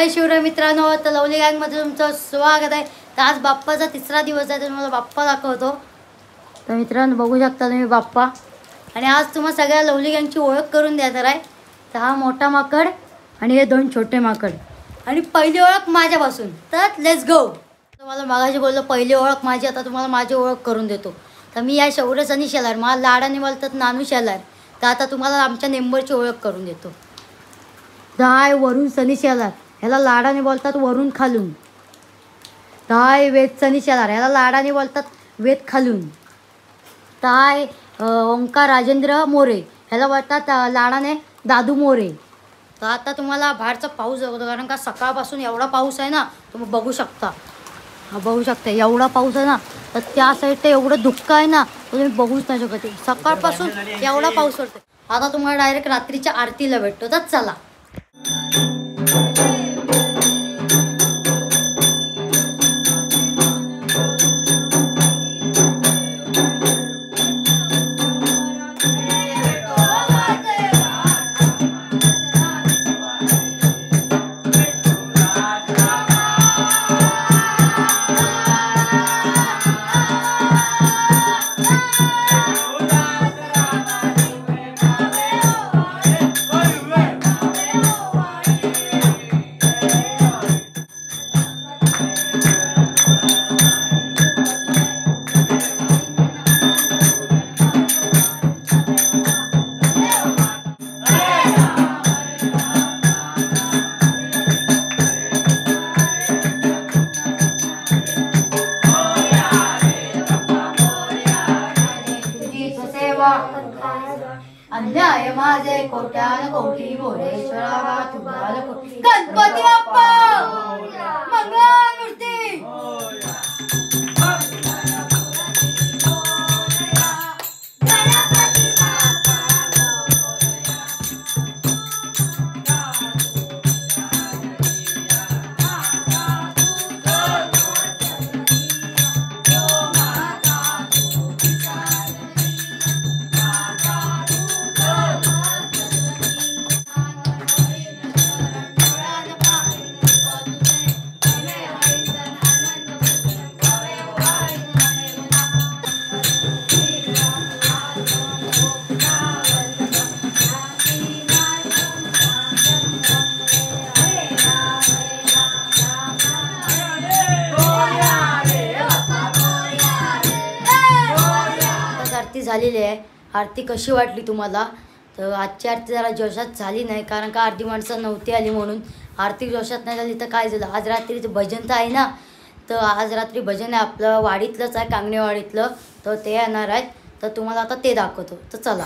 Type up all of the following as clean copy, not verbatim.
जय शिवराय मित्रांनो, तर लवली गँगमध्ये तुमचं स्वागत आहे। तर आज बाप्पाचा तिसरा दिवस आहे, तर तुम्हाला बाप्पा दाखवतो। तर मित्रांनो बघू शकता तुम्ही बाप्पा, आणि आज तुम्हाला सगळ्या लवली गँगची ओळख करून देणार आहे। तर हा मोठा माकड आणि हे दोन छोटे माकड, आणि पहिली ओळख माझ्यापासून। तर लेट्स गो। तुम्हाला मागाशी बोललो पहिली ओळख माझी, आता तुम्हाला माझी ओळख करून देतो। तर मी आहे शौर्य सनी शेलार, मला लाडाने बोलतात नानू शेलार। तर आता तुम्हाला आमच्या नेंबरची ओळख करून देतो। दाय वरून सनी शेलार, ह्याला लाडाने बोलतात वरून खालून। दाय वेद सनी शेलार, ह्याला लाडाने बोलतात वेद खालून। ताय ओंकार राजेंद्र मोरे, ह्याला बोलतात लाडाने दादू मोरे। तर आता तुम्हाला बाहेरचा पाऊस दाखवतो, कारण का सकाळपासून एवढा पाऊस आहे ना, तुम्ही बघू शकता। हा बघू शकता एवढा पाऊस आहे ना, तर त्या साईडला एवढं धुक्क आहे ना, तुम्ही बघूच नाही शकत। सकाळपासून एवढा पाऊस पडतो। आता तुम्हाला डायरेक्ट रात्रीच्या आरतीला भेटतो, तर चला। अन्याय माझे कोट्यान कोटी मोरेश्वरा तुम्हाला गणपती बाप्पा मंगल मूर्ती। आरती झालेली आहे। आरती कशी वाटली तुम्हाला? तर आजची आरती जरा जोशात झाली नाही, कारण का अर्धी माणसं नव्हती आली म्हणून। आरती जोशात नाही झाली तर काय झालं, आज रात्रीचं भजन तर आहे ना। तर आज रात्री भजन आहे आपलं वाडीतलंच आहे, कांगणेवाडीतलं। तर ते येणार आहेत, तर तुम्हाला आता ते दाखवतो, तर चला।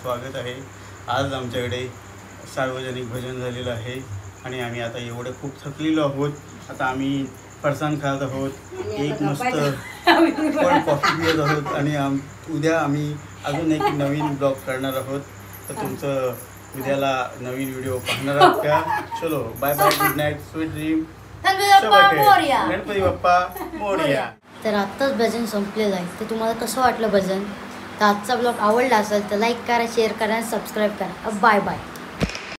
स्वागत आहे. आज आमच्याकडे सार्वजनिक भजन झालेलं आहे आणि आम्ही आता एवढं खूप थकलेलो आहोत. आता आम्ही फरसाण खात आहोत, एक मस्त कोल्ड कॉफी पित आहोत आणि उद्या आम्ही अजून एक नवीन ब्लॉग करणार आहोत. तर तुमचं उद्याला नवीन व्हिडिओ पाहणार आहात का? चलो bye bye, good night, sweet dream. Ganpati बाप्पा मोरया. तर आत्ताच भजन संपलेलं आहे. तर तुम्हाला कसं वाटलं भजन? तर आजचा ब्लॉग आवडला असेल तर लाईक करा, शेअर करा आणि सबस्क्राईब करा. Bye bye.